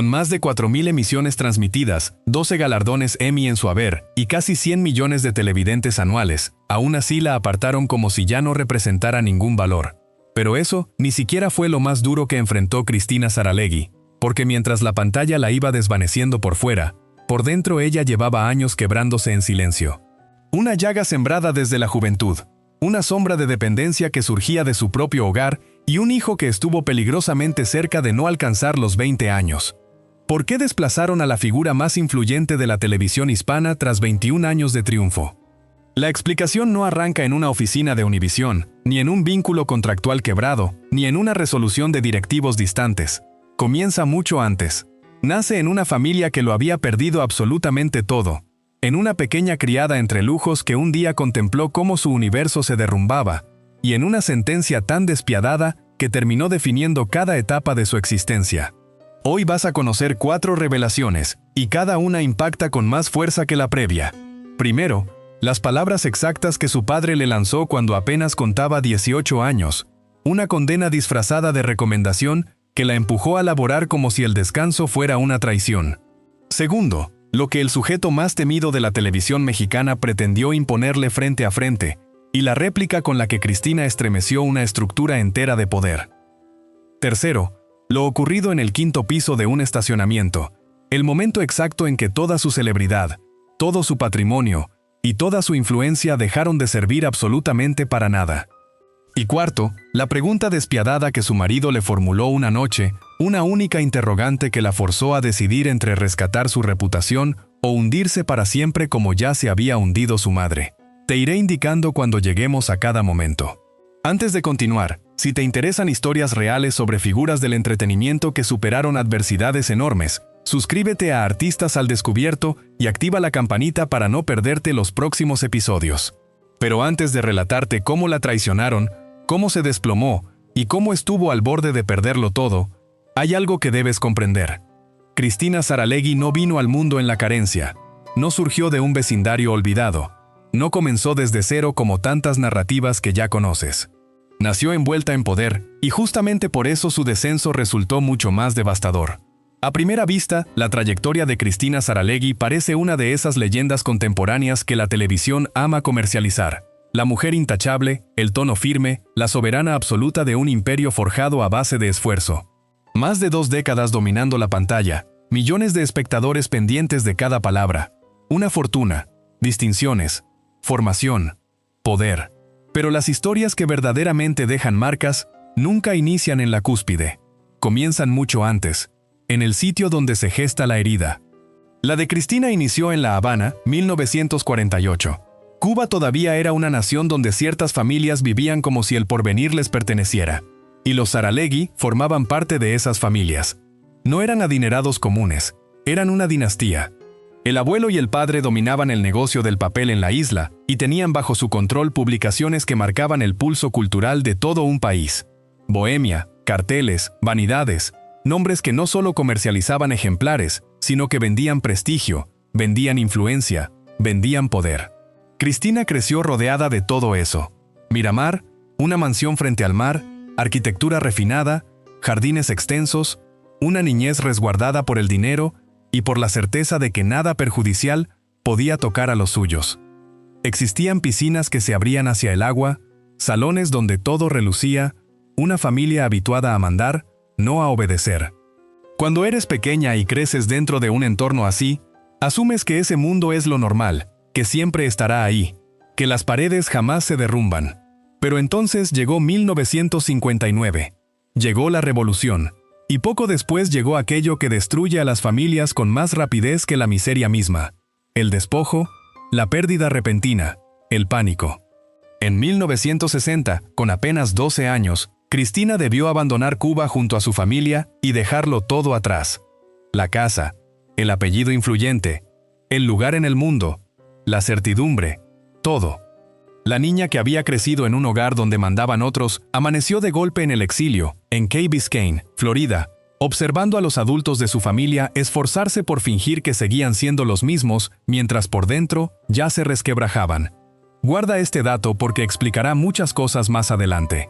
Con más de 4.000 emisiones transmitidas, 12 galardones Emmy en su haber y casi 100 millones de televidentes anuales, aún así la apartaron como si ya no representara ningún valor. Pero eso ni siquiera fue lo más duro que enfrentó Cristina Saralegui, porque mientras la pantalla la iba desvaneciendo por fuera, por dentro ella llevaba años quebrándose en silencio. Una llaga sembrada desde la juventud, una sombra de dependencia que surgía de su propio hogar y un hijo que estuvo peligrosamente cerca de no alcanzar los 20 años. ¿Por qué desplazaron a la figura más influyente de la televisión hispana tras 21 años de triunfo? La explicación no arranca en una oficina de Univisión, ni en un vínculo contractual quebrado, ni en una resolución de directivos distantes. Comienza mucho antes. Nace en una familia que lo había perdido absolutamente todo, en una pequeña criada entre lujos que un día contempló cómo su universo se derrumbaba, y en una sentencia tan despiadada que terminó definiendo cada etapa de su existencia. Hoy vas a conocer 4 revelaciones, y cada una impacta con más fuerza que la previa. Primero, las palabras exactas que su padre le lanzó cuando apenas contaba 18 años, una condena disfrazada de recomendación que la empujó a laborar como si el descanso fuera una traición. Segundo, lo que el sujeto más temido de la televisión mexicana pretendió imponerle frente a frente, y la réplica con la que Cristina estremeció una estructura entera de poder. Tercero, lo ocurrido en el 5º piso de un estacionamiento, el momento exacto en que toda su celebridad, todo su patrimonio y toda su influencia dejaron de servir absolutamente para nada. Y cuarto, la pregunta despiadada que su marido le formuló una noche, una única interrogante que la forzó a decidir entre rescatar su reputación o hundirse para siempre como ya se había hundido su madre. Te iré indicando cuando lleguemos a cada momento. Antes de continuar, si te interesan historias reales sobre figuras del entretenimiento que superaron adversidades enormes, suscríbete a Artistas al Descubierto y activa la campanita para no perderte los próximos episodios. Pero antes de relatarte cómo la traicionaron, cómo se desplomó y cómo estuvo al borde de perderlo todo, hay algo que debes comprender. Cristina Saralegui no vino al mundo en la carencia, no surgió de un vecindario olvidado, no comenzó desde cero como tantas narrativas que ya conoces. Nació envuelta en poder, y justamente por eso su descenso resultó mucho más devastador. A primera vista, la trayectoria de Cristina Saralegui parece una de esas leyendas contemporáneas que la televisión ama comercializar. La mujer intachable, el tono firme, la soberana absoluta de un imperio forjado a base de esfuerzo. Más de 2 décadas dominando la pantalla, millones de espectadores pendientes de cada palabra. Una fortuna, distinciones, formación, poder. Pero las historias que verdaderamente dejan marcas nunca inician en la cúspide. Comienzan mucho antes, en el sitio donde se gesta la herida. La de Cristina inició en La Habana, 1948. Cuba todavía era una nación donde ciertas familias vivían como si el porvenir les perteneciera. Y los Saralegui formaban parte de esas familias. No eran adinerados comunes, eran una dinastía. El abuelo y el padre dominaban el negocio del papel en la isla y tenían bajo su control publicaciones que marcaban el pulso cultural de todo un país. Bohemia, carteles, vanidades, nombres que no solo comercializaban ejemplares, sino que vendían prestigio, vendían influencia, vendían poder. Cristina creció rodeada de todo eso. Miramar, una mansión frente al mar, arquitectura refinada, jardines extensos, una niñez resguardada por el dinero y por la certeza de que nada perjudicial podía tocar a los suyos. Existían piscinas que se abrían hacia el agua, salones donde todo relucía, una familia habituada a mandar, no a obedecer. Cuando eres pequeña y creces dentro de un entorno así, asumes que ese mundo es lo normal, que siempre estará ahí, que las paredes jamás se derrumban. Pero entonces llegó 1959. Llegó la revolución. Y poco después llegó aquello que destruye a las familias con más rapidez que la miseria misma. El despojo, la pérdida repentina, el pánico. En 1960, con apenas 12 años, Cristina debió abandonar Cuba junto a su familia y dejarlo todo atrás. La casa, el apellido influyente, el lugar en el mundo, la certidumbre, todo. La niña que había crecido en un hogar donde mandaban otros, amaneció de golpe en el exilio, en Key Biscayne, Florida, observando a los adultos de su familia esforzarse por fingir que seguían siendo los mismos, mientras por dentro ya se resquebrajaban. Guarda este dato porque explicará muchas cosas más adelante.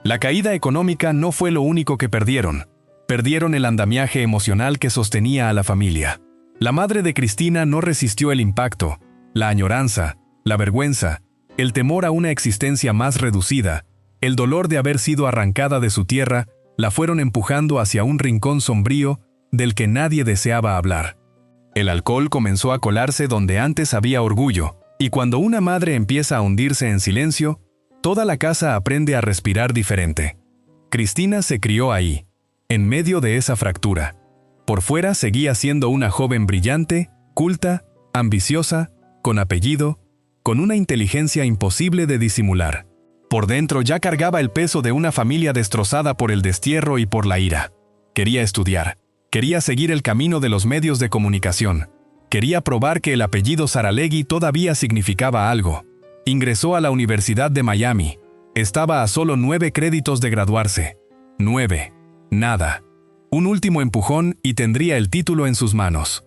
La caída económica no fue lo único que perdieron. Perdieron el andamiaje emocional que sostenía a la familia. La madre de Cristina no resistió el impacto, la añoranza, la vergüenza, el temor a una existencia más reducida, el dolor de haber sido arrancada de su tierra, la fueron empujando hacia un rincón sombrío del que nadie deseaba hablar. El alcohol comenzó a colarse donde antes había orgullo, y cuando una madre empieza a hundirse en silencio, toda la casa aprende a respirar diferente. Cristina se crió ahí, en medio de esa fractura. Por fuera seguía siendo una joven brillante, culta, ambiciosa, con apellido, con una inteligencia imposible de disimular. Por dentro ya cargaba el peso de una familia destrozada por el destierro y por la ira. Quería estudiar. Quería seguir el camino de los medios de comunicación. Quería probar que el apellido Saralegui todavía significaba algo. Ingresó a la Universidad de Miami. Estaba a solo 9 créditos de graduarse. 9. Nada. Un último empujón y tendría el título en sus manos.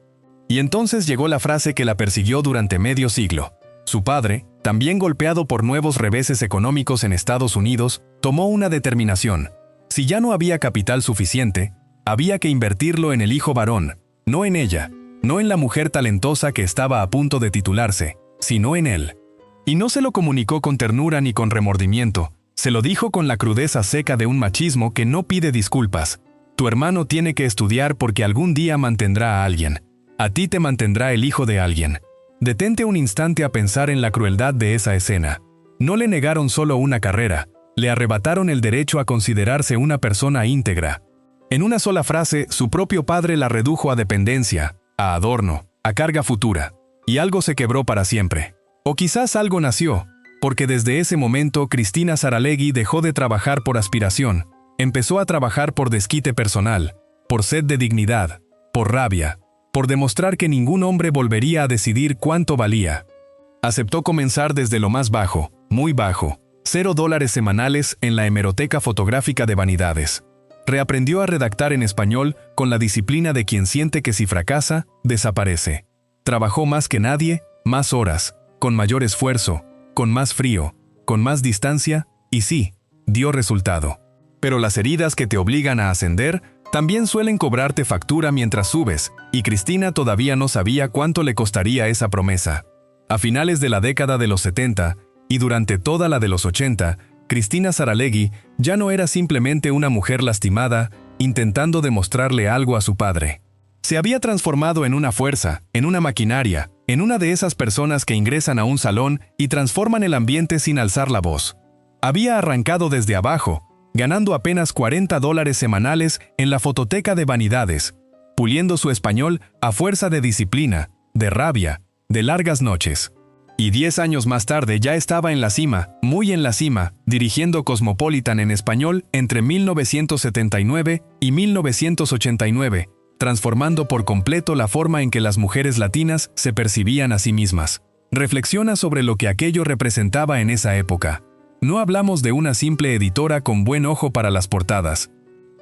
Y entonces llegó la frase que la persiguió durante medio siglo. Su padre, también golpeado por nuevos reveses económicos en Estados Unidos, tomó una determinación. Si ya no había capital suficiente, había que invertirlo en el hijo varón, no en ella, no en la mujer talentosa que estaba a punto de titularse, sino en él. Y no se lo comunicó con ternura ni con remordimiento, se lo dijo con la crudeza seca de un machismo que no pide disculpas. Tu hermano tiene que estudiar porque algún día mantendrá a alguien. A ti te mantendrá el hijo de alguien. Detente un instante a pensar en la crueldad de esa escena. No le negaron solo una carrera, le arrebataron el derecho a considerarse una persona íntegra. En una sola frase, su propio padre la redujo a dependencia, a adorno, a carga futura. Y algo se quebró para siempre. O quizás algo nació, porque desde ese momento Cristina Saralegui dejó de trabajar por aspiración, empezó a trabajar por desquite personal, por sed de dignidad, por rabia, por demostrar que ningún hombre volvería a decidir cuánto valía. Aceptó comenzar desde lo más bajo, muy bajo, $0 semanales en la hemeroteca fotográfica de Vanidades. Reaprendió a redactar en español con la disciplina de quien siente que si fracasa, desaparece. Trabajó más que nadie, más horas, con mayor esfuerzo, con más frío, con más distancia, y sí, dio resultado. Pero las heridas que te obligan a ascender también suelen cobrarte factura mientras subes, y Cristina todavía no sabía cuánto le costaría esa promesa. A finales de la década de los 70, y durante toda la de los 80, Cristina Saralegui ya no era simplemente una mujer lastimada, intentando demostrarle algo a su padre. Se había transformado en una fuerza, en una maquinaria, en una de esas personas que ingresan a un salón y transforman el ambiente sin alzar la voz. Había arrancado desde abajo, ganando apenas $40 semanales en la fototeca de Vanidades, puliendo su español a fuerza de disciplina, de rabia, de largas noches. Y 10 años más tarde ya estaba en la cima, muy en la cima, dirigiendo Cosmopolitan en español entre 1979 y 1989, transformando por completo la forma en que las mujeres latinas se percibían a sí mismas. Reflexiona sobre lo que aquello representaba en esa época. No hablamos de una simple editora con buen ojo para las portadas.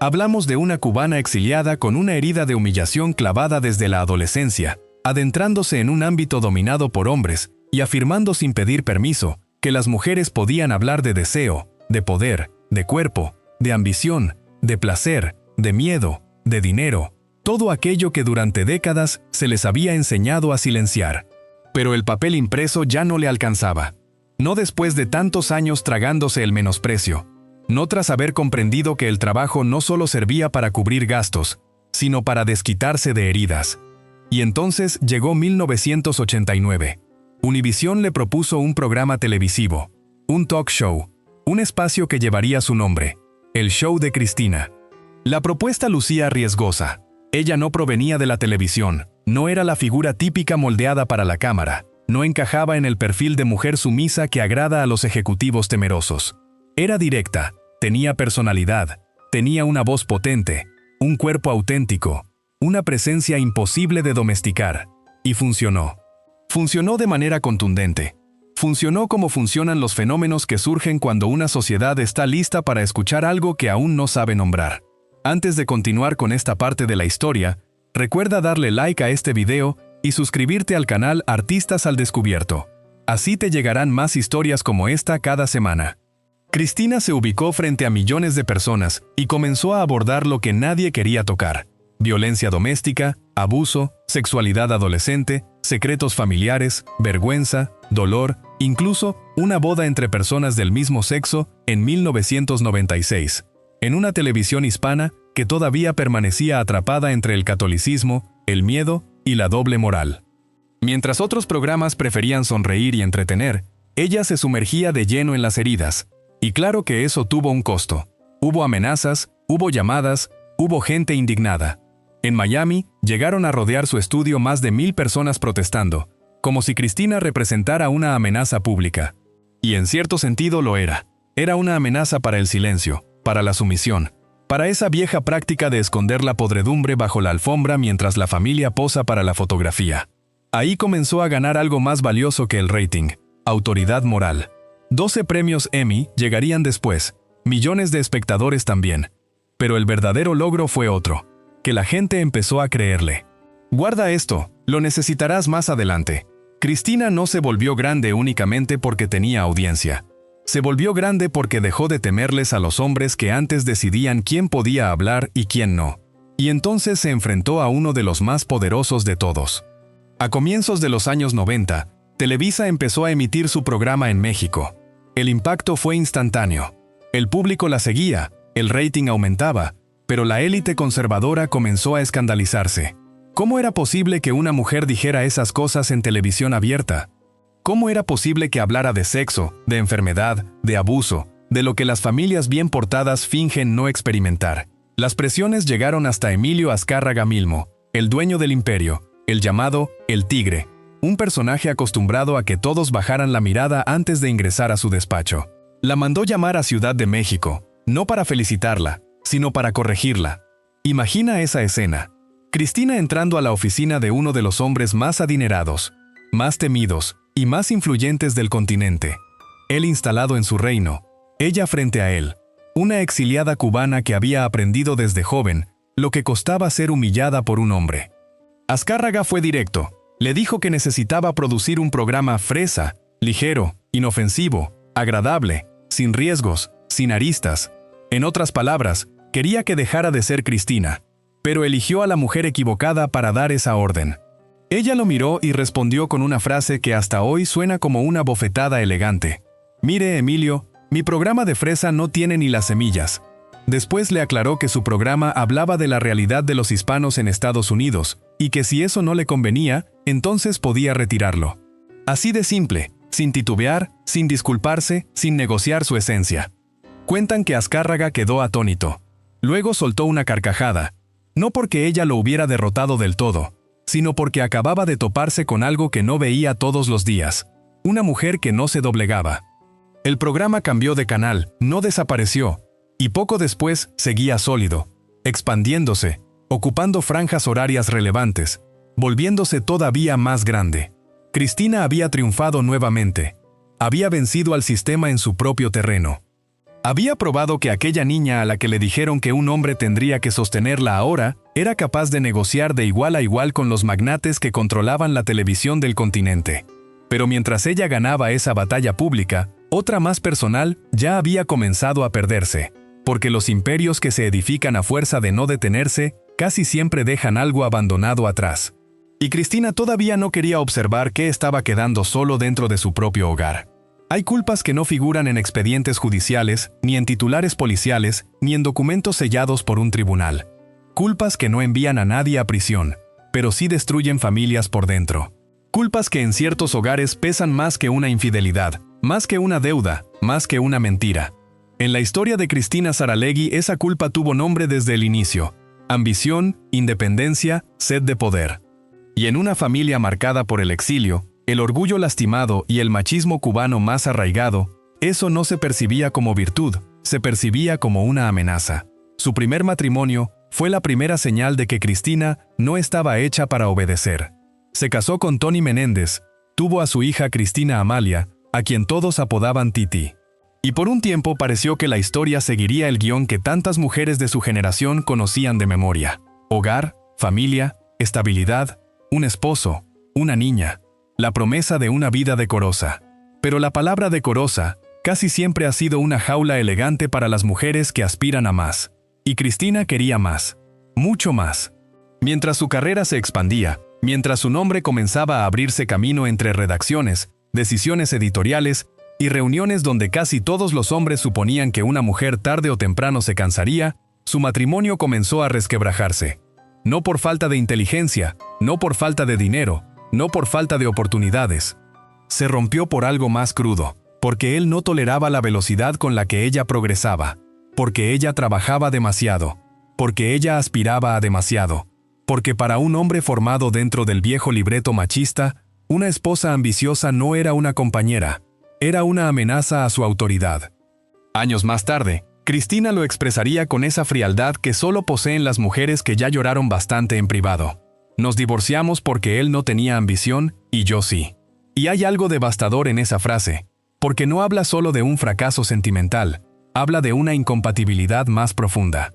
Hablamos de una cubana exiliada con una herida de humillación clavada desde la adolescencia, adentrándose en un ámbito dominado por hombres y afirmando sin pedir permiso que las mujeres podían hablar de deseo, de poder, de cuerpo, de ambición, de placer, de miedo, de dinero, todo aquello que durante décadas se les había enseñado a silenciar. Pero el papel impreso ya no le alcanzaba. No después de tantos años tragándose el menosprecio. No tras haber comprendido que el trabajo no solo servía para cubrir gastos, sino para desquitarse de heridas. Y entonces llegó 1989. Univisión le propuso un programa televisivo, un talk show, un espacio que llevaría su nombre, El Show de Cristina. La propuesta lucía riesgosa. Ella no provenía de la televisión, no era la figura típica moldeada para la cámara, no encajaba en el perfil de mujer sumisa que agrada a los ejecutivos temerosos. Era directa, tenía personalidad, tenía una voz potente, un cuerpo auténtico, una presencia imposible de domesticar. Y funcionó. Funcionó de manera contundente. Funcionó como funcionan los fenómenos que surgen cuando una sociedad está lista para escuchar algo que aún no sabe nombrar. Antes de continuar con esta parte de la historia, recuerda darle like a este video y suscribirte al canal Artistas al Descubierto. Así te llegarán más historias como esta cada semana. Cristina se ubicó frente a millones de personas y comenzó a abordar lo que nadie quería tocar: violencia doméstica, abuso, sexualidad adolescente, secretos familiares, vergüenza, dolor, incluso una boda entre personas del mismo sexo en 1996, en una televisión hispana que todavía permanecía atrapada entre el catolicismo, el miedo y la doble moral. Mientras otros programas preferían sonreír y entretener, ella se sumergía de lleno en las heridas. Y claro que eso tuvo un costo. Hubo amenazas, hubo llamadas, hubo gente indignada. En Miami, llegaron a rodear su estudio más de 1000 personas protestando, como si Cristina representara una amenaza pública. Y en cierto sentido lo era. Era una amenaza para el silencio, para la sumisión, para esa vieja práctica de esconder la podredumbre bajo la alfombra mientras la familia posa para la fotografía. Ahí comenzó a ganar algo más valioso que el rating: autoridad moral. 12 premios Emmy llegarían después, millones de espectadores también. Pero el verdadero logro fue otro: que la gente empezó a creerle. Guarda esto, lo necesitarás más adelante. Cristina no se volvió grande únicamente porque tenía audiencia. Se volvió grande porque dejó de temerles a los hombres que antes decidían quién podía hablar y quién no. Y entonces se enfrentó a uno de los más poderosos de todos. A comienzos de los años 90, Televisa empezó a emitir su programa en México. El impacto fue instantáneo. El público la seguía, el rating aumentaba, pero la élite conservadora comenzó a escandalizarse. ¿Cómo era posible que una mujer dijera esas cosas en televisión abierta? ¿Cómo era posible que hablara de sexo, de enfermedad, de abuso, de lo que las familias bien portadas fingen no experimentar? Las presiones llegaron hasta Emilio Azcárraga Milmo, el dueño del imperio, el llamado El Tigre, un personaje acostumbrado a que todos bajaran la mirada antes de ingresar a su despacho. La mandó llamar a Ciudad de México, no para felicitarla, sino para corregirla. Imagina esa escena: Cristina entrando a la oficina de uno de los hombres más adinerados, más temidos y más influyentes del continente. Él instalado en su reino, ella frente a él, una exiliada cubana que había aprendido desde joven lo que costaba ser humillada por un hombre. Azcárraga fue directo. Le dijo que necesitaba producir un programa fresa, ligero, inofensivo, agradable, sin riesgos, sin aristas. En otras palabras, quería que dejara de ser Cristina, pero eligió a la mujer equivocada para dar esa orden. Ella lo miró y respondió con una frase que hasta hoy suena como una bofetada elegante: «Mire, Emilio, mi programa de fresa no tiene ni las semillas». Después le aclaró que su programa hablaba de la realidad de los hispanos en Estados Unidos, y que si eso no le convenía, entonces podía retirarlo. Así de simple, sin titubear, sin disculparse, sin negociar su esencia. Cuentan que Azcárraga quedó atónito. Luego soltó una carcajada, no porque ella lo hubiera derrotado del todo, sino porque acababa de toparse con algo que no veía todos los días: una mujer que no se doblegaba. El programa cambió de canal, no desapareció, y poco después seguía sólido, expandiéndose, ocupando franjas horarias relevantes, volviéndose todavía más grande. Cristina había triunfado nuevamente. Había vencido al sistema en su propio terreno. Había probado que aquella niña a la que le dijeron que un hombre tendría que sostenerla ahora, era capaz de negociar de igual a igual con los magnates que controlaban la televisión del continente. Pero mientras ella ganaba esa batalla pública, otra más personal ya había comenzado a perderse. Porque los imperios que se edifican a fuerza de no detenerse, casi siempre dejan algo abandonado atrás. Y Cristina todavía no quería observar que estaba quedando solo dentro de su propio hogar. Hay culpas que no figuran en expedientes judiciales, ni en titulares policiales, ni en documentos sellados por un tribunal. Culpas que no envían a nadie a prisión, pero sí destruyen familias por dentro. Culpas que en ciertos hogares pesan más que una infidelidad, más que una deuda, más que una mentira. En la historia de Cristina Saralegui, esa culpa tuvo nombre desde el inicio: ambición, independencia, sed de poder. Y en una familia marcada por el exilio, el orgullo lastimado y el machismo cubano más arraigado, eso no se percibía como virtud, se percibía como una amenaza. Su primer matrimonio fue la primera señal de que Cristina no estaba hecha para obedecer. Se casó con Tony Menéndez, tuvo a su hija Cristina Amalia, a quien todos apodaban Titi. Y por un tiempo pareció que la historia seguiría el guión que tantas mujeres de su generación conocían de memoria: hogar, familia, estabilidad, un esposo, una niña, la promesa de una vida decorosa. Pero la palabra decorosa casi siempre ha sido una jaula elegante para las mujeres que aspiran a más. Y Cristina quería más. Mucho más. Mientras su carrera se expandía, mientras su nombre comenzaba a abrirse camino entre redacciones, decisiones editoriales y reuniones donde casi todos los hombres suponían que una mujer tarde o temprano se cansaría, su matrimonio comenzó a resquebrajarse. No por falta de inteligencia, no por falta de dinero, no por falta de oportunidades. Se rompió por algo más crudo, porque él no toleraba la velocidad con la que ella progresaba, porque ella trabajaba demasiado, porque ella aspiraba a demasiado, porque para un hombre formado dentro del viejo libreto machista, una esposa ambiciosa no era una compañera, era una amenaza a su autoridad. Años más tarde, Cristina lo expresaría con esa frialdad que solo poseen las mujeres que ya lloraron bastante en privado. Nos divorciamos porque él no tenía ambición y yo sí. Y hay algo devastador en esa frase, porque no habla solo de un fracaso sentimental, habla de una incompatibilidad más profunda.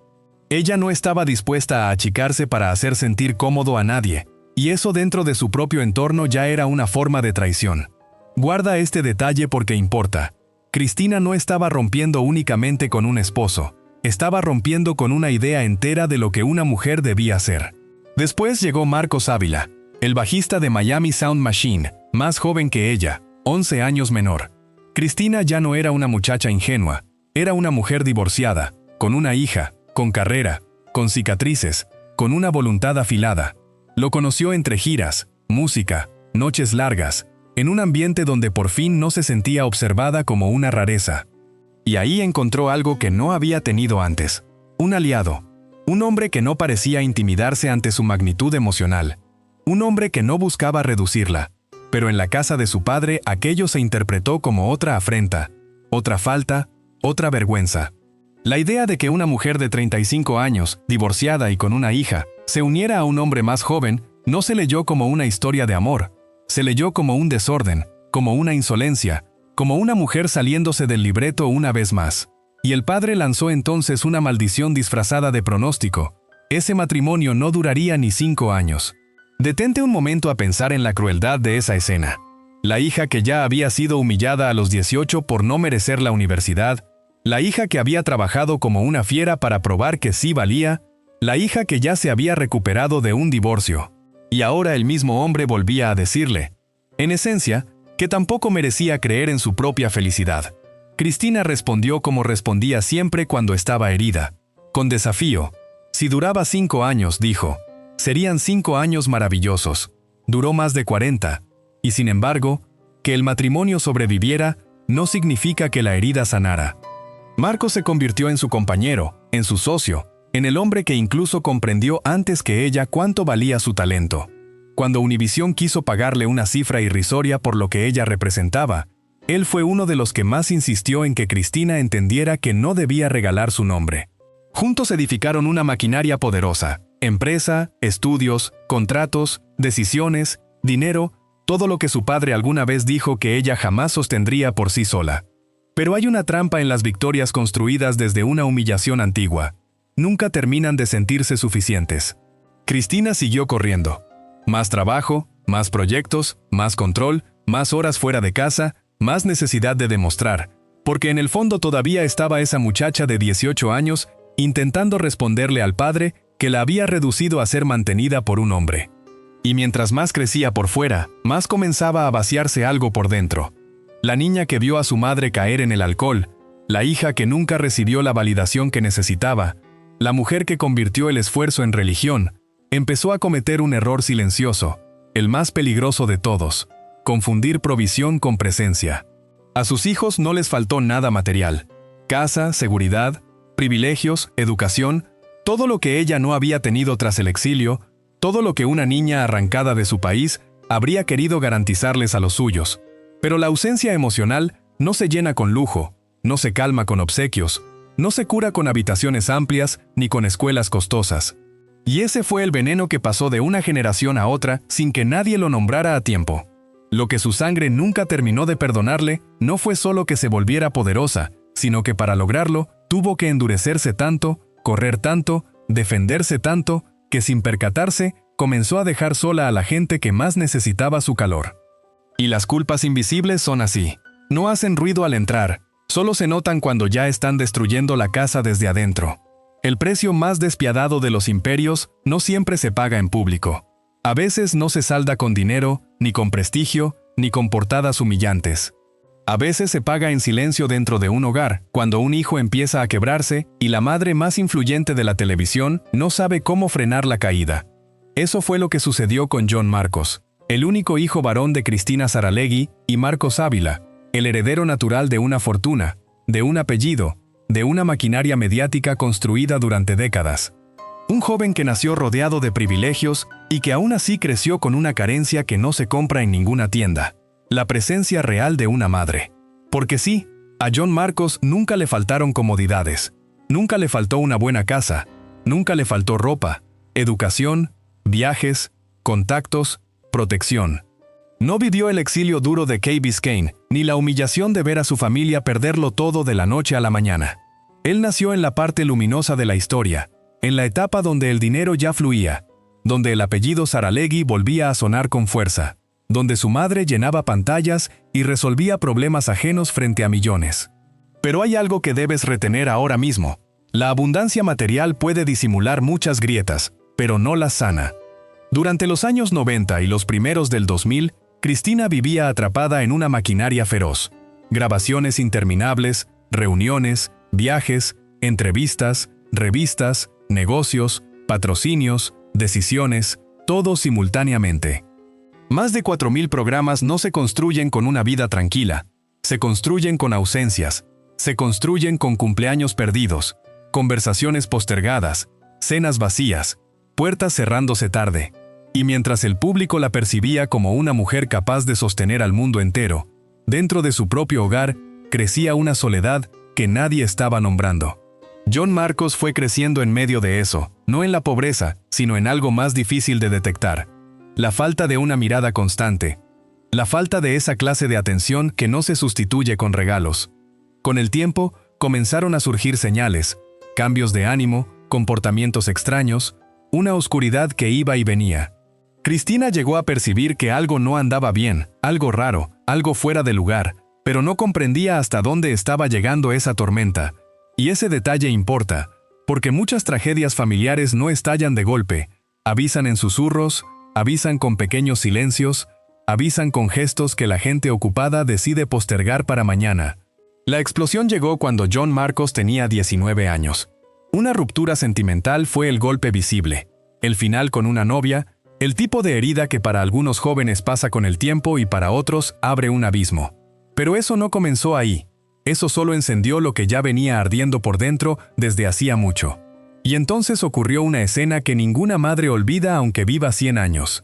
Ella no estaba dispuesta a achicarse para hacer sentir cómodo a nadie, y eso dentro de su propio entorno ya era una forma de traición. Guarda este detalle porque importa. Cristina no estaba rompiendo únicamente con un esposo, estaba rompiendo con una idea entera de lo que una mujer debía ser. Después llegó Marcos Ávila, el bajista de Miami Sound Machine, más joven que ella, 11 años menor. Cristina ya no era una muchacha ingenua, era una mujer divorciada, con una hija, con carrera, con cicatrices, con una voluntad afilada. Lo conoció entre giras, música, noches largas, en un ambiente donde por fin no se sentía observada como una rareza. Y ahí encontró algo que no había tenido antes. Un aliado. Un hombre que no parecía intimidarse ante su magnitud emocional. Un hombre que no buscaba reducirla. Pero en la casa de su padre aquello se interpretó como otra afrenta, otra falta, otra vergüenza. La idea de que una mujer de 35 años, divorciada y con una hija, se uniera a un hombre más joven, no se leyó como una historia de amor. Se leyó como un desorden, como una insolencia, como una mujer saliéndose del libreto una vez más. Y el padre lanzó entonces una maldición disfrazada de pronóstico. Ese matrimonio no duraría ni 5 años. Detente un momento a pensar en la crueldad de esa escena. La hija que ya había sido humillada a los 18 por no merecer la universidad, la hija que había trabajado como una fiera para probar que sí valía, la hija que ya se había recuperado de un divorcio. Y ahora el mismo hombre volvía a decirle, en esencia, que tampoco merecía creer en su propia felicidad. Cristina respondió como respondía siempre cuando estaba herida, con desafío. Si duraba 5 años, dijo, serían 5 años maravillosos. Duró más de 40. Y sin embargo, que el matrimonio sobreviviera no significa que la herida sanara. Marcos se convirtió en su compañero, en su socio, en el hombre que incluso comprendió antes que ella cuánto valía su talento. Cuando Univisión quiso pagarle una cifra irrisoria por lo que ella representaba, él fue uno de los que más insistió en que Cristina entendiera que no debía regalar su nombre. Juntos edificaron una maquinaria poderosa, empresa, estudios, contratos, decisiones, dinero, todo lo que su padre alguna vez dijo que ella jamás sostendría por sí sola. Pero hay una trampa en las victorias construidas desde una humillación antigua. Nunca terminan de sentirse suficientes. Cristina siguió corriendo. Más trabajo, más proyectos, más control, más horas fuera de casa, más necesidad de demostrar, porque en el fondo todavía estaba esa muchacha de 18 años intentando responderle al padre que la había reducido a ser mantenida por un hombre. Y mientras más crecía por fuera, más comenzaba a vaciarse algo por dentro. La niña que vio a su madre caer en el alcohol, la hija que nunca recibió la validación que necesitaba, la mujer que convirtió el esfuerzo en religión, empezó a cometer un error silencioso, el más peligroso de todos: confundir provisión con presencia. A sus hijos no les faltó nada material: casa, seguridad, privilegios, educación, todo lo que ella no había tenido tras el exilio, todo lo que una niña arrancada de su país habría querido garantizarles a los suyos. Pero la ausencia emocional no se llena con lujo, no se calma con obsequios, no se cura con habitaciones amplias ni con escuelas costosas. Y ese fue el veneno que pasó de una generación a otra sin que nadie lo nombrara a tiempo. Lo que su sangre nunca terminó de perdonarle no fue solo que se volviera poderosa, sino que para lograrlo tuvo que endurecerse tanto, correr tanto, defenderse tanto, que sin percatarse comenzó a dejar sola a la gente que más necesitaba su calor. Y las culpas invisibles son así. No hacen ruido al entrar, Solo se notan cuando ya están destruyendo la casa desde adentro. El precio más despiadado de los imperios no siempre se paga en público. A veces no se salda con dinero, ni con prestigio, ni con portadas humillantes. A veces se paga en silencio dentro de un hogar, cuando un hijo empieza a quebrarse y la madre más influyente de la televisión no sabe cómo frenar la caída. Eso fue lo que sucedió con John Marcos, el único hijo varón de Cristina Saralegui y Marcos Ávila, el heredero natural de una fortuna, de un apellido, de una maquinaria mediática construida durante décadas. Un joven que nació rodeado de privilegios y que aún así creció con una carencia que no se compra en ninguna tienda: la presencia real de una madre. Porque sí, a John Marcos nunca le faltaron comodidades, nunca le faltó una buena casa, nunca le faltó ropa, educación, viajes, contactos, protección. No vivió el exilio duro de Key Biscayne, ni la humillación de ver a su familia perderlo todo de la noche a la mañana. Él nació en la parte luminosa de la historia, en la etapa donde el dinero ya fluía, donde el apellido Saralegui volvía a sonar con fuerza, donde su madre llenaba pantallas y resolvía problemas ajenos frente a millones. Pero hay algo que debes retener ahora mismo. La abundancia material puede disimular muchas grietas, pero no las sana. Durante los años 90 y los primeros del 2000, Cristina vivía atrapada en una maquinaria feroz. Grabaciones interminables, reuniones, viajes, entrevistas, revistas, negocios, patrocinios, decisiones, todo simultáneamente. Más de 4.000 programas no se construyen con una vida tranquila, se construyen con ausencias, se construyen con cumpleaños perdidos, conversaciones postergadas, cenas vacías, puertas cerrándose tarde. Y mientras el público la percibía como una mujer capaz de sostener al mundo entero, dentro de su propio hogar crecía una soledad que nadie estaba nombrando. John Marcos fue creciendo en medio de eso, no en la pobreza, sino en algo más difícil de detectar: la falta de una mirada constante, la falta de esa clase de atención que no se sustituye con regalos. Con el tiempo, comenzaron a surgir señales, cambios de ánimo, comportamientos extraños, una oscuridad que iba y venía. Cristina llegó a percibir que algo no andaba bien, algo raro, algo fuera de lugar, pero no comprendía hasta dónde estaba llegando esa tormenta. Y ese detalle importa, porque muchas tragedias familiares no estallan de golpe, avisan en susurros, avisan con pequeños silencios, avisan con gestos que la gente ocupada decide postergar para mañana. La explosión llegó cuando John Marcos tenía 19 años. Una ruptura sentimental fue el golpe visible, el final con una novia, el tipo de herida que para algunos jóvenes pasa con el tiempo y para otros abre un abismo. Pero eso no comenzó ahí. Eso solo encendió lo que ya venía ardiendo por dentro desde hacía mucho. Y entonces ocurrió una escena que ninguna madre olvida aunque viva 100 años.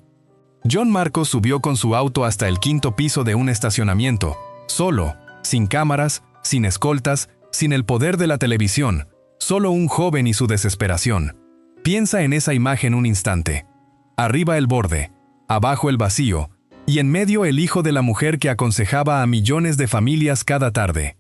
John Marcos subió con su auto hasta el 5º piso de un estacionamiento, solo, sin cámaras, sin escoltas, sin el poder de la televisión, solo un joven y su desesperación. Piensa en esa imagen un instante. Arriba el borde, abajo el vacío, y en medio el hijo de la mujer que aconsejaba a millones de familias cada tarde.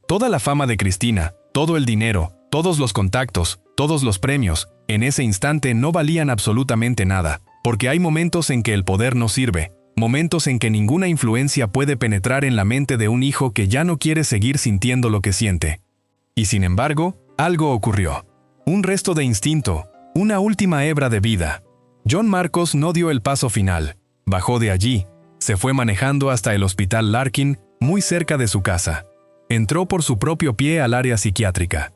Toda la fama de Cristina, todo el dinero, todos los contactos, todos los premios, en ese instante no valían absolutamente nada, porque hay momentos en que el poder no sirve, momentos en que ninguna influencia puede penetrar en la mente de un hijo que ya no quiere seguir sintiendo lo que siente. Y sin embargo, algo ocurrió. Un resto de instinto, una última hebra de vida. John Marcos no dio el paso final, bajó de allí, se fue manejando hasta el Hospital Larkin, muy cerca de su casa. Entró por su propio pie al área psiquiátrica.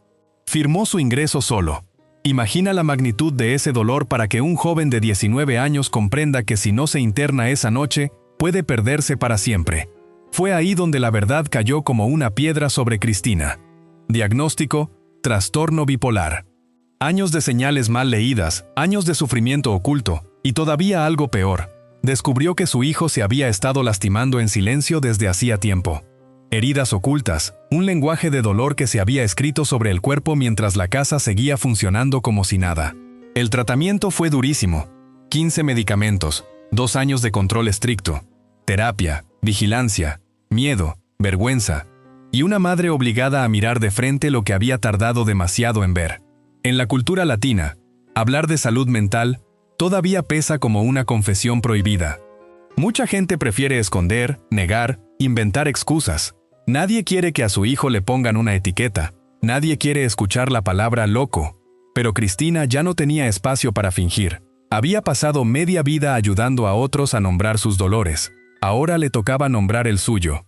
Firmó su ingreso solo. Imagina la magnitud de ese dolor para que un joven de 19 años comprenda que si no se interna esa noche, puede perderse para siempre. Fue ahí donde la verdad cayó como una piedra sobre Cristina. Diagnóstico: trastorno bipolar. Años de señales mal leídas, años de sufrimiento oculto, y todavía algo peor. Descubrió que su hijo se había estado lastimando en silencio desde hacía tiempo. Heridas ocultas, un lenguaje de dolor que se había escrito sobre el cuerpo mientras la casa seguía funcionando como si nada. El tratamiento fue durísimo. 15 medicamentos, 2 años de control estricto, terapia, vigilancia, miedo, vergüenza, y una madre obligada a mirar de frente lo que había tardado demasiado en ver. En la cultura latina, hablar de salud mental todavía pesa como una confesión prohibida. Mucha gente prefiere esconder, negar, inventar excusas. Nadie quiere que a su hijo le pongan una etiqueta. Nadie quiere escuchar la palabra loco. Pero Cristina ya no tenía espacio para fingir. Había pasado media vida ayudando a otros a nombrar sus dolores. Ahora le tocaba nombrar el suyo.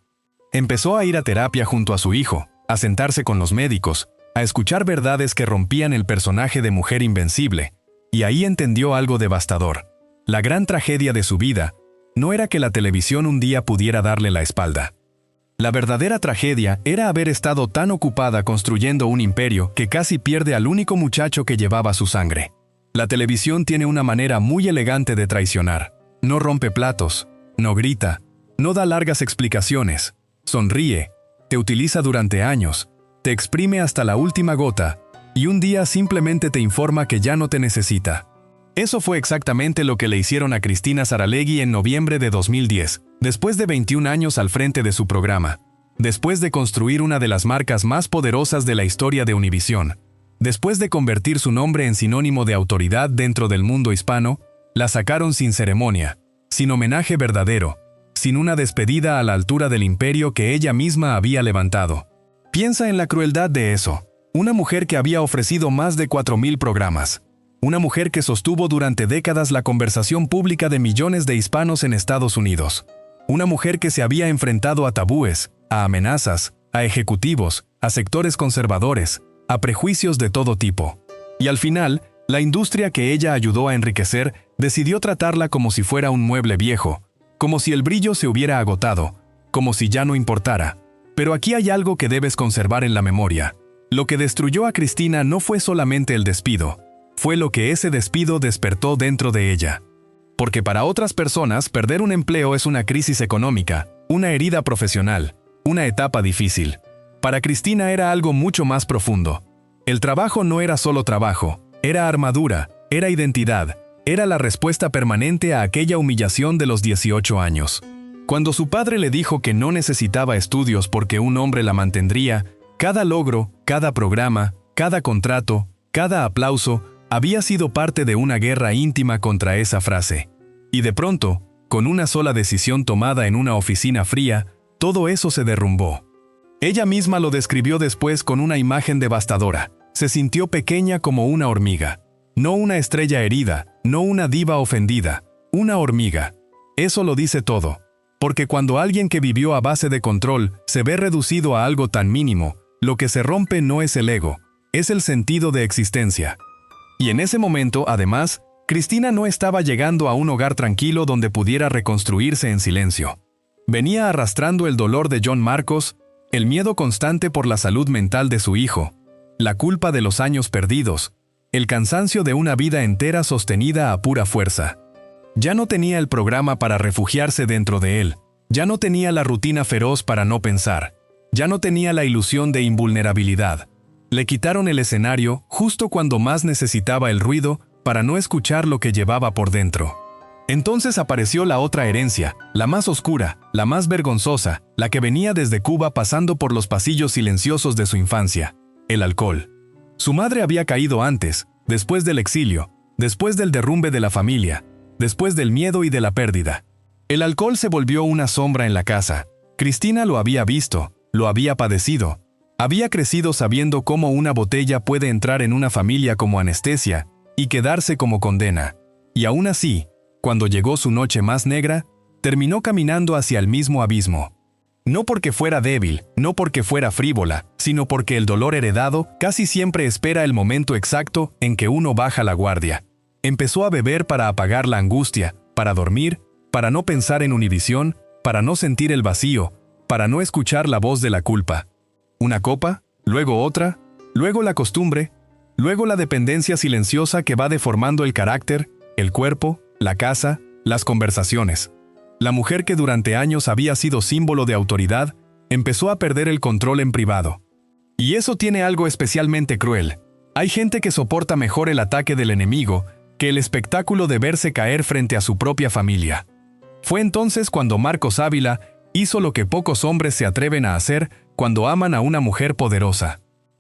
Empezó a ir a terapia junto a su hijo, a sentarse con los médicos, a escuchar verdades que rompían el personaje de mujer invencible. Y ahí entendió algo devastador. La gran tragedia de su vida no era que la televisión un día pudiera darle la espalda. La verdadera tragedia era haber estado tan ocupada construyendo un imperio que casi pierde al único muchacho que llevaba su sangre. La televisión tiene una manera muy elegante de traicionar. No rompe platos, no grita, no da largas explicaciones, sonríe, te utiliza durante años, te exprime hasta la última gota, y un día simplemente te informa que ya no te necesita. Eso fue exactamente lo que le hicieron a Cristina Saralegui en noviembre de 2010, después de 21 años al frente de su programa, después de construir una de las marcas más poderosas de la historia de Univisión, después de convertir su nombre en sinónimo de autoridad dentro del mundo hispano, la sacaron sin ceremonia, sin homenaje verdadero, sin una despedida a la altura del imperio que ella misma había levantado. Piensa en la crueldad de eso. Una mujer que había ofrecido más de 4.000 programas. Una mujer que sostuvo durante décadas la conversación pública de millones de hispanos en Estados Unidos. Una mujer que se había enfrentado a tabúes, a amenazas, a ejecutivos, a sectores conservadores, a prejuicios de todo tipo. Y al final, la industria que ella ayudó a enriquecer decidió tratarla como si fuera un mueble viejo, como si el brillo se hubiera agotado, como si ya no importara. Pero aquí hay algo que debes conservar en la memoria. Lo que destruyó a Cristina no fue solamente el despido, fue lo que ese despido despertó dentro de ella. Porque para otras personas, perder un empleo es una crisis económica, una herida profesional, una etapa difícil. Para Cristina era algo mucho más profundo. El trabajo no era solo trabajo, era armadura, era identidad, era la respuesta permanente a aquella humillación de los 18 años. Cuando su padre le dijo que no necesitaba estudios porque un hombre la mantendría, cada logro, cada programa, cada contrato, cada aplauso, había sido parte de una guerra íntima contra esa frase. Y de pronto, con una sola decisión tomada en una oficina fría, todo eso se derrumbó. Ella misma lo describió después con una imagen devastadora. Se sintió pequeña como una hormiga. No una estrella herida, no una diva ofendida, una hormiga. Eso lo dice todo. Porque cuando alguien que vivió a base de control se ve reducido a algo tan mínimo, lo que se rompe no es el ego, es el sentido de existencia. Y en ese momento, además, Cristina no estaba llegando a un hogar tranquilo donde pudiera reconstruirse en silencio. Venía arrastrando el dolor de John Marcos, el miedo constante por la salud mental de su hijo, la culpa de los años perdidos, el cansancio de una vida entera sostenida a pura fuerza. Ya no tenía el programa para refugiarse dentro de él, ya no tenía la rutina feroz para no pensar, ya no tenía la ilusión de invulnerabilidad. Le quitaron el escenario justo cuando más necesitaba el ruido para no escuchar lo que llevaba por dentro. Entonces apareció la otra herencia, la más oscura, la más vergonzosa, la que venía desde Cuba pasando por los pasillos silenciosos de su infancia, el alcohol. Su madre había caído antes, después del exilio, después del derrumbe de la familia, después del miedo y de la pérdida. El alcohol se volvió una sombra en la casa. Cristina lo había visto, lo había padecido. Había crecido sabiendo cómo una botella puede entrar en una familia como anestesia y quedarse como condena. Y aún así, cuando llegó su noche más negra, terminó caminando hacia el mismo abismo. No porque fuera débil, no porque fuera frívola, sino porque el dolor heredado casi siempre espera el momento exacto en que uno baja la guardia. Empezó a beber para apagar la angustia, para dormir, para no pensar en Univisión, para no sentir el vacío, para no escuchar la voz de la culpa. Una copa, luego otra, luego la costumbre, luego la dependencia silenciosa que va deformando el carácter, el cuerpo, la casa, las conversaciones. La mujer que durante años había sido símbolo de autoridad, empezó a perder el control en privado. Y eso tiene algo especialmente cruel. Hay gente que soporta mejor el ataque del enemigo que el espectáculo de verse caer frente a su propia familia. Fue entonces cuando Marcos Ávila hizo lo que pocos hombres se atreven a hacer cuando aman a una mujer poderosa.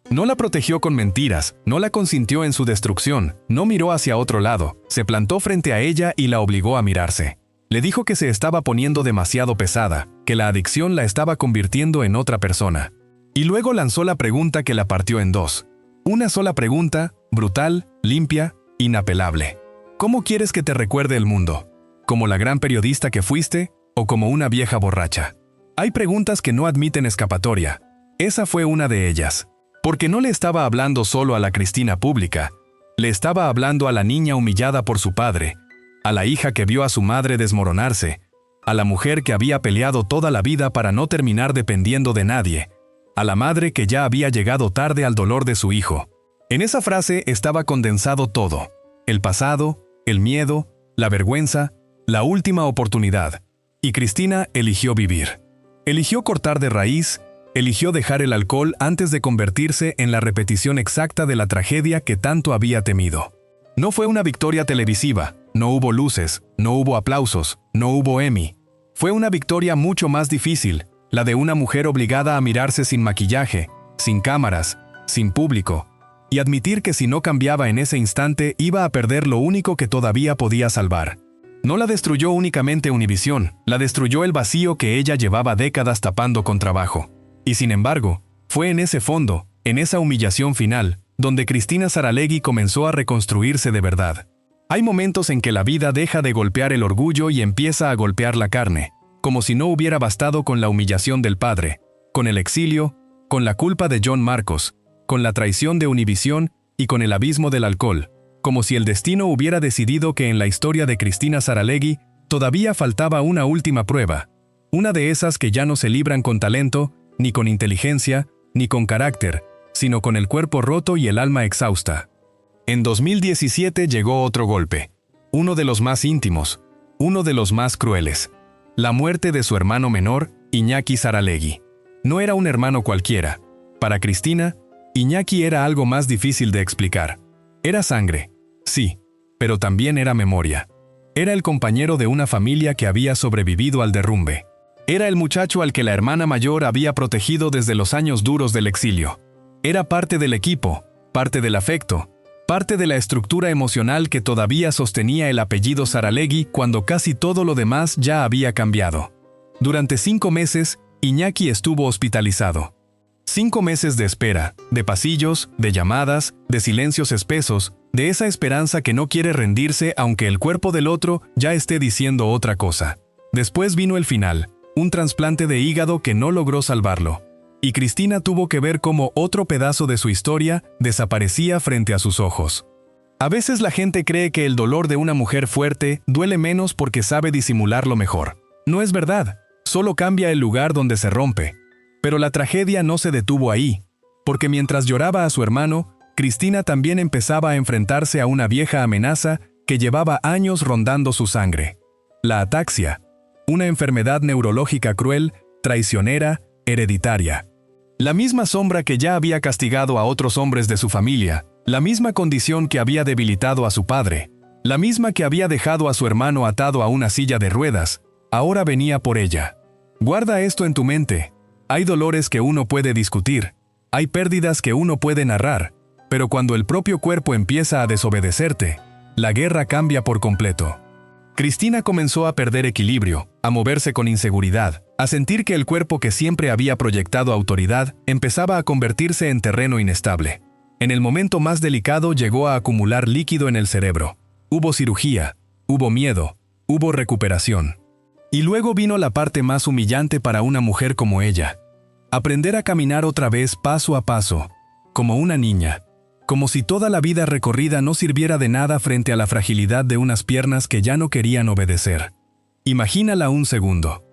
No la protegió con mentiras, no la consintió en su destrucción, no miró hacia otro lado, se plantó frente a ella y la obligó a mirarse. Le dijo que se estaba poniendo demasiado pesada, que la adicción la estaba convirtiendo en otra persona. Y luego lanzó la pregunta que la partió en dos. Una sola pregunta, brutal, limpia, inapelable. ¿Cómo quieres que te recuerde el mundo? ¿Como la gran periodista que fuiste o como una vieja borracha? Hay preguntas que no admiten escapatoria. Esa fue una de ellas. Porque no le estaba hablando solo a la Cristina pública. Le estaba hablando a la niña humillada por su padre, a la hija que vio a su madre desmoronarse, a la mujer que había peleado toda la vida para no terminar dependiendo de nadie, a la madre que ya había llegado tarde al dolor de su hijo. En esa frase estaba condensado todo: el pasado, el miedo, la vergüenza, la última oportunidad. Y Cristina eligió vivir. Eligió cortar de raíz, eligió dejar el alcohol antes de convertirse en la repetición exacta de la tragedia que tanto había temido. No fue una victoria televisiva, no hubo luces, no hubo aplausos, no hubo Emmy. Fue una victoria mucho más difícil, la de una mujer obligada a mirarse sin maquillaje, sin cámaras, sin público, y admitir que si no cambiaba en ese instante iba a perder lo único que todavía podía salvar. No la destruyó únicamente Univisión, la destruyó el vacío que ella llevaba décadas tapando con trabajo. Y sin embargo, fue en ese fondo, en esa humillación final, donde Cristina Saralegui comenzó a reconstruirse de verdad. Hay momentos en que la vida deja de golpear el orgullo y empieza a golpear la carne, como si no hubiera bastado con la humillación del padre, con el exilio, con la culpa de John Marcos, con la traición de Univisión y con el abismo del alcohol, como si el destino hubiera decidido que en la historia de Cristina Saralegui todavía faltaba una última prueba, una de esas que ya no se libran con talento, ni con inteligencia, ni con carácter, sino con el cuerpo roto y el alma exhausta. En 2017 llegó otro golpe, uno de los más íntimos, uno de los más crueles: la muerte de su hermano menor, Iñaki Saralegui. No era un hermano cualquiera. Para Cristina, Iñaki era algo más difícil de explicar. Era sangre, sí, pero también era memoria. Era el compañero de una familia que había sobrevivido al derrumbe. Era el muchacho al que la hermana mayor había protegido desde los años duros del exilio. Era parte del equipo, parte del afecto, parte de la estructura emocional que todavía sostenía el apellido Saralegui cuando casi todo lo demás ya había cambiado. Durante 5 meses, Iñaki estuvo hospitalizado. 5 meses de espera, de pasillos, de llamadas, de silencios espesos, de esa esperanza que no quiere rendirse aunque el cuerpo del otro ya esté diciendo otra cosa. Después vino el final. Un trasplante de hígado que no logró salvarlo. Y Cristina tuvo que ver cómo otro pedazo de su historia desaparecía frente a sus ojos. A veces la gente cree que el dolor de una mujer fuerte duele menos porque sabe disimularlo mejor. No es verdad, solo cambia el lugar donde se rompe. Pero la tragedia no se detuvo ahí, porque mientras lloraba a su hermano, Cristina también empezaba a enfrentarse a una vieja amenaza que llevaba años rondando su sangre: la ataxia. Una enfermedad neurológica cruel, traicionera, hereditaria. La misma sombra que ya había castigado a otros hombres de su familia, la misma condición que había debilitado a su padre, la misma que había dejado a su hermano atado a una silla de ruedas, ahora venía por ella. Guarda esto en tu mente. Hay dolores que uno puede discutir, hay pérdidas que uno puede narrar, pero cuando el propio cuerpo empieza a desobedecerte, la guerra cambia por completo. Cristina comenzó a perder equilibrio, a moverse con inseguridad, a sentir que el cuerpo que siempre había proyectado autoridad empezaba a convertirse en terreno inestable. En el momento más delicado llegó a acumular líquido en el cerebro. Hubo cirugía, hubo miedo, hubo recuperación. Y luego vino la parte más humillante para una mujer como ella: aprender a caminar otra vez paso a paso, como una niña. Como si toda la vida recorrida no sirviera de nada frente a la fragilidad de unas piernas que ya no querían obedecer. Imagínala un segundo.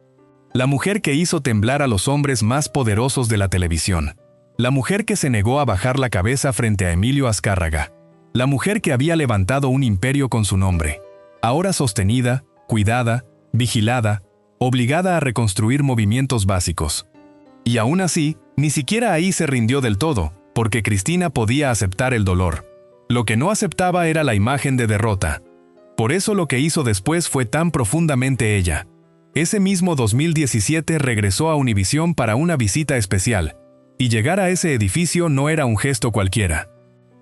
La mujer que hizo temblar a los hombres más poderosos de la televisión. La mujer que se negó a bajar la cabeza frente a Emilio Azcárraga. La mujer que había levantado un imperio con su nombre. Ahora sostenida, cuidada, vigilada, obligada a reconstruir movimientos básicos. Y aún así, ni siquiera ahí se rindió del todo, porque Cristina podía aceptar el dolor. Lo que no aceptaba era la imagen de derrota. Por eso lo que hizo después fue tan profundamente ella. Ese mismo 2017 regresó a Univisión para una visita especial, y llegar a ese edificio no era un gesto cualquiera.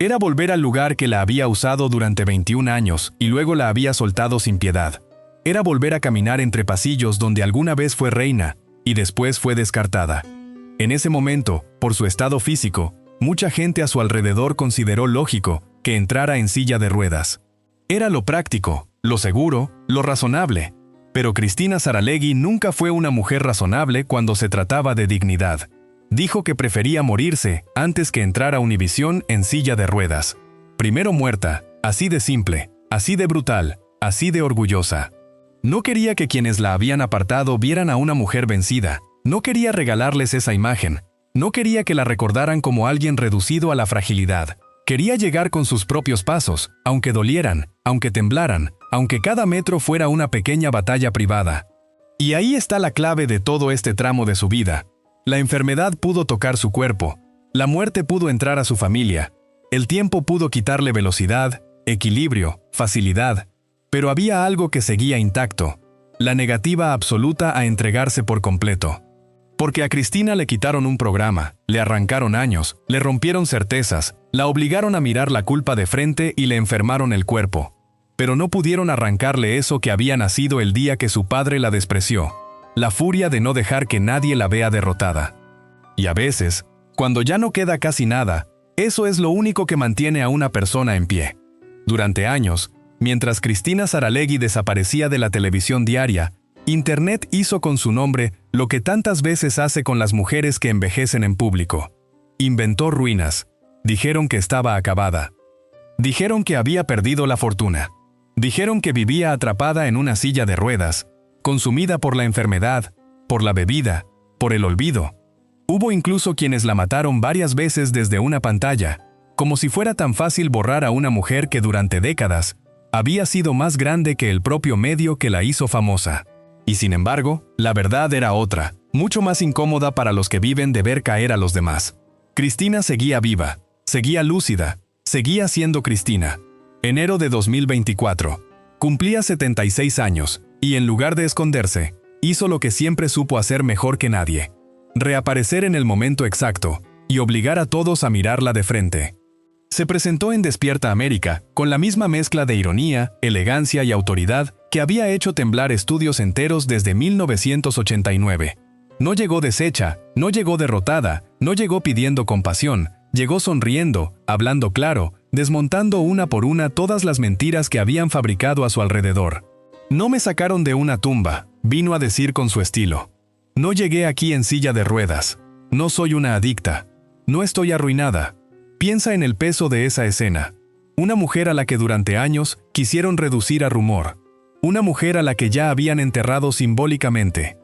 Era volver al lugar que la había usado durante 21 años y luego la había soltado sin piedad. Era volver a caminar entre pasillos donde alguna vez fue reina y después fue descartada. En ese momento, por su estado físico, mucha gente a su alrededor consideró lógico que entrara en silla de ruedas. Era lo práctico, lo seguro, lo razonable. Pero Cristina Saralegui nunca fue una mujer razonable cuando se trataba de dignidad. Dijo que prefería morirse antes que entrar a Univisión en silla de ruedas. Primero muerta, así de simple, así de brutal, así de orgullosa. No quería que quienes la habían apartado vieran a una mujer vencida. No quería regalarles esa imagen. No quería que la recordaran como alguien reducido a la fragilidad. Quería llegar con sus propios pasos, aunque dolieran, aunque temblaran, aunque cada metro fuera una pequeña batalla privada. Y ahí está la clave de todo este tramo de su vida. La enfermedad pudo tocar su cuerpo, la muerte pudo entrar a su familia, el tiempo pudo quitarle velocidad, equilibrio, facilidad, pero había algo que seguía intacto, la negativa absoluta a entregarse por completo. Porque a Cristina le quitaron un programa, le arrancaron años, le rompieron certezas, la obligaron a mirar la culpa de frente y le enfermaron el cuerpo. Pero no pudieron arrancarle eso que había nacido el día que su padre la despreció, la furia de no dejar que nadie la vea derrotada. Y a veces, cuando ya no queda casi nada, eso es lo único que mantiene a una persona en pie. Durante años, mientras Cristina Saralegui desaparecía de la televisión diaria, Internet hizo con su nombre lo que tantas veces hace con las mujeres que envejecen en público. Inventó ruinas. Dijeron que estaba acabada. Dijeron que había perdido la fortuna. Dijeron que vivía atrapada en una silla de ruedas, consumida por la enfermedad, por la bebida, por el olvido. Hubo incluso quienes la mataron varias veces desde una pantalla, como si fuera tan fácil borrar a una mujer que durante décadas había sido más grande que el propio medio que la hizo famosa. Y sin embargo, la verdad era otra, mucho más incómoda para los que viven de ver caer a los demás. Cristina seguía viva, seguía lúcida, seguía siendo Cristina. Enero de 2024. Cumplía 76 años, y en lugar de esconderse, hizo lo que siempre supo hacer mejor que nadie. Reaparecer en el momento exacto, y obligar a todos a mirarla de frente. Se presentó en Despierta América, con la misma mezcla de ironía, elegancia y autoridad que había hecho temblar estudios enteros desde 1989. No llegó deshecha, no llegó derrotada, no llegó pidiendo compasión, llegó sonriendo, hablando claro, desmontando una por una todas las mentiras que habían fabricado a su alrededor. No me sacaron de una tumba, vino a decir con su estilo. No llegué aquí en silla de ruedas. No soy una adicta. No estoy arruinada. Piensa en el peso de esa escena. Una mujer a la que durante años quisieron reducir a rumor. Una mujer a la que ya habían enterrado simbólicamente.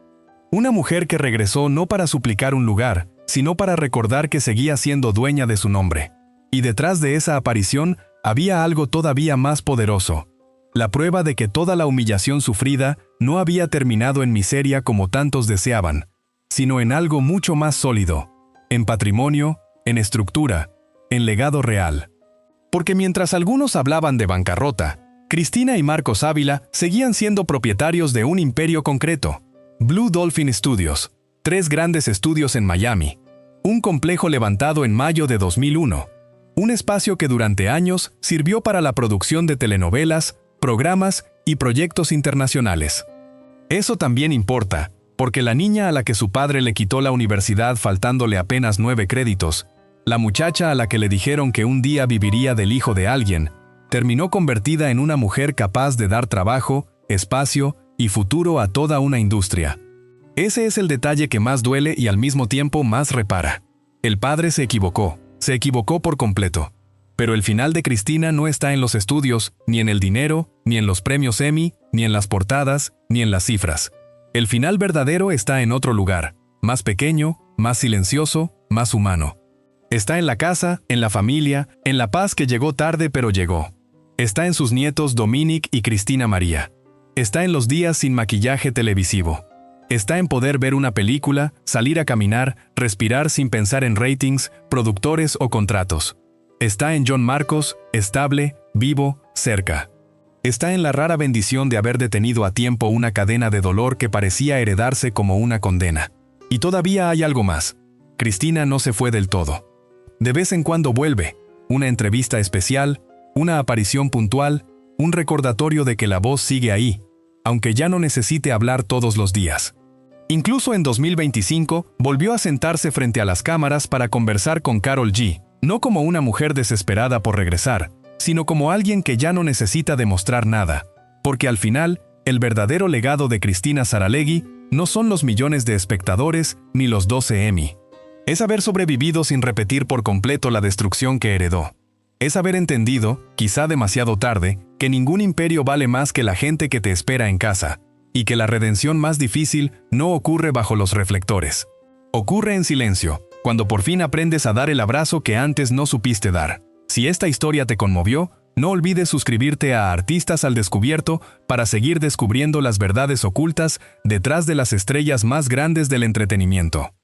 Una mujer que regresó no para suplicar un lugar, sino para recordar que seguía siendo dueña de su nombre. Y detrás de esa aparición había algo todavía más poderoso. La prueba de que toda la humillación sufrida no había terminado en miseria como tantos deseaban, sino en algo mucho más sólido, en patrimonio, en estructura, en legado real. Porque mientras algunos hablaban de bancarrota, Cristina y Marcos Ávila seguían siendo propietarios de un imperio concreto. Blue Dolphin Studios, 3 grandes estudios en Miami, un complejo levantado en mayo de 2001, un espacio que durante años sirvió para la producción de telenovelas, programas y proyectos internacionales. Eso también importa, porque la niña a la que su padre le quitó la universidad faltándole apenas 9 créditos, la muchacha a la que le dijeron que un día viviría del hijo de alguien, terminó convertida en una mujer capaz de dar trabajo, espacio y futuro a toda una industria. Ese es el detalle que más duele y al mismo tiempo más repara. El padre se equivocó por completo. Pero el final de Cristina no está en los estudios, ni en el dinero, ni en los premios Emmy, ni en las portadas, ni en las cifras. El final verdadero está en otro lugar, más pequeño, más silencioso, más humano. Está en la casa, en la familia, en la paz que llegó tarde pero llegó. Está en sus nietos Dominic y Cristina María. Está en los días sin maquillaje televisivo. Está en poder ver una película, salir a caminar, respirar sin pensar en ratings, productores o contratos. Está en John Marcos, estable, vivo, cerca. Está en la rara bendición de haber detenido a tiempo una cadena de dolor que parecía heredarse como una condena. Y todavía hay algo más. Cristina no se fue del todo. De vez en cuando vuelve, una entrevista especial, una aparición puntual, un recordatorio de que la voz sigue ahí, aunque ya no necesite hablar todos los días. Incluso en 2025, volvió a sentarse frente a las cámaras para conversar con Karol G, no como una mujer desesperada por regresar, sino como alguien que ya no necesita demostrar nada, porque al final, el verdadero legado de Cristina Saralegui no son los millones de espectadores ni los 12 Emmy. Es haber sobrevivido sin repetir por completo la destrucción que heredó. Es haber entendido, quizá demasiado tarde, que ningún imperio vale más que la gente que te espera en casa, y que la redención más difícil no ocurre bajo los reflectores. Ocurre en silencio, cuando por fin aprendes a dar el abrazo que antes no supiste dar. Si esta historia te conmovió, no olvides suscribirte a Artistas al Descubierto para seguir descubriendo las verdades ocultas detrás de las estrellas más grandes del entretenimiento.